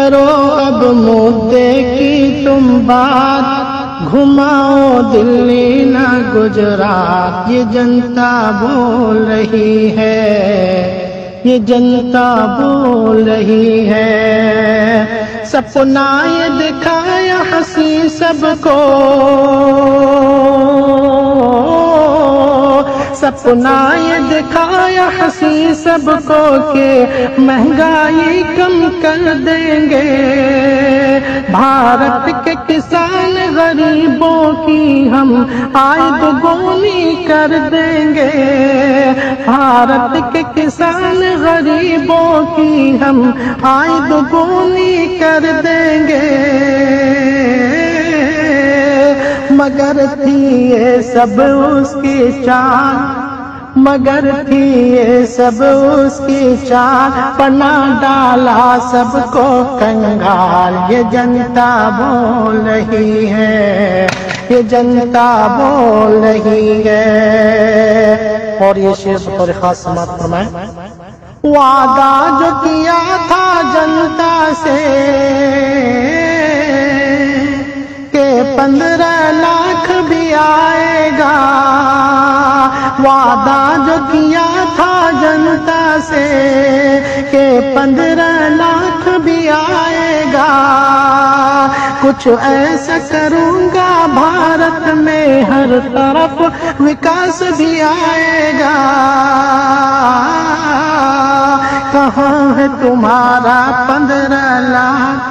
کرو اب مدعے کی تم بات، گھماؤ دلی نہ گجرات، یہ جنتا بول رہی ہے، یہ جنتا بول رہی ہے۔ سپنا یہ دکھایا ہنسی سب کو، سپنا یہ دکھایا ہنسی سب کو کہ مہنگائی کم کر دیں گے، بھارت کے کسان غریبوں کی ہم آئے دوگنی کر دیں گے، بھارت کے کسان غریبوں کی ہم آئے دوگنی کر دیں گے۔ مگر تھی یہ سب اس کی چاند، مگر تھی یہ سب اس کی چاند، پناہ ڈالا سب کو کنگال، یہ جنتا بول رہی ہے، یہ جنتا بول رہی ہے۔ اور یہ شعر بطور خاص سماعت فرمائیں۔ وعدہ جو کیا تھا جنتا سے کہ 15 لاکھ بھی آئے گا، وعدہ جو کیا تھا جنتا سے کہ 15 لاکھ بھی آئے گا، کچھ ایسا کروں گا بھارت میں ہر طرف وکاس بھی آئے گا۔ کہاں ہے تمہارا 15 لاکھ،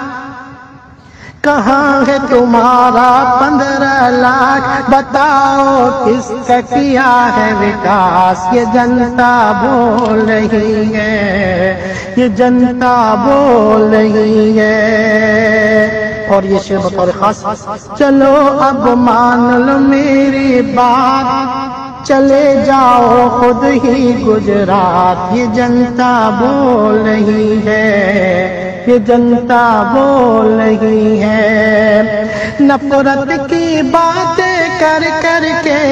کہاں ہے تمہارا 15 لاکھ، بتاؤ کس کا کیا ہے وکاس، یہ جنتا بول رہی ہے، یہ جنتا بول رہی ہے۔ اور یہ شعر بطور خاص۔ چلو اب مان لو میری بات، چلے جاؤ خود ہی گجرات، یہ جنتا بول رہی ہے، یہ جنتا بول رہی ہے۔ نفرت کی باتیں کر کر کے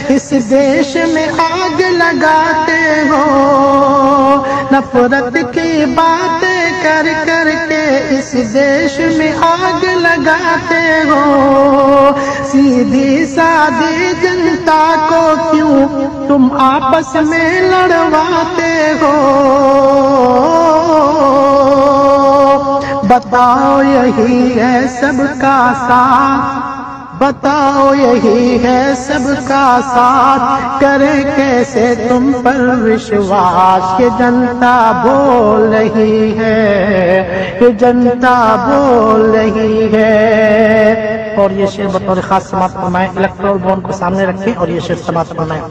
اس دیش میں آگ لگاتے ہو، نفرت کی باتیں کر کر کے اس دیش میں آگ لگاتے ہو، سیدھی سادی جنتا کو کیوں تم آپس میں لڑواتے ہو؟ بتاؤ یہی ہے سب کا ساتھ، بتاؤ یہی ہے سب کا ساتھ، کرے کیسے تم پر وشواس، یہ جنتا بول رہی ہے، یہ جنتا بول رہی ہے۔ اور یہ شعر بطور خاص سماعت فرمائیں۔ الیکٹرول بون کو سامنے رکھیں اور یہ شعر سماعت فرمائیں۔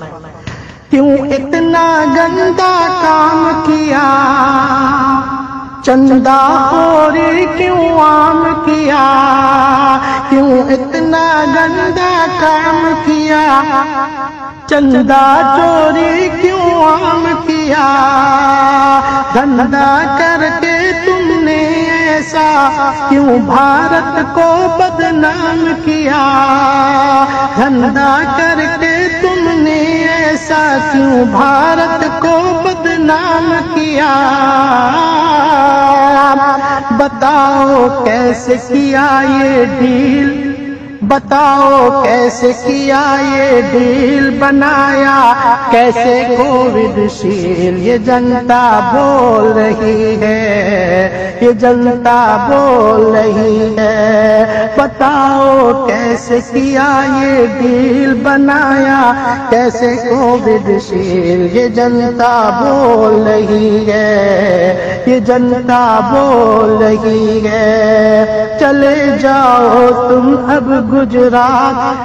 کیوں اتنا گندا کام کیا، چندہ خوری کیوں عام کیا، کیوں اتنا گندا کام کیا، چندہ چوری کیوں عام کیا، دھندا کر کے تم نے ایسا کیوں بھارت کو بدنام کیا، دھندا کر کے تم نے ایسا کیوں بھارت کو بدنام کیا، بتاؤ کیسے کیا یہ ڈیل، بتاؤ کیسے کیا یہ ڈیل، بنایا کیسے کووڈ شیل، یہ جنتا بول رہی ہے، یہ جنتا بول رہی ہے۔ بتاؤ کیسے کیا یہ ڈیل، بنایا کیسے کووڈ شیل، یہ جنتا بول رہی ہے، یہ جنتا بول رہی ہے۔ چلے جاؤ تم اب گجرات،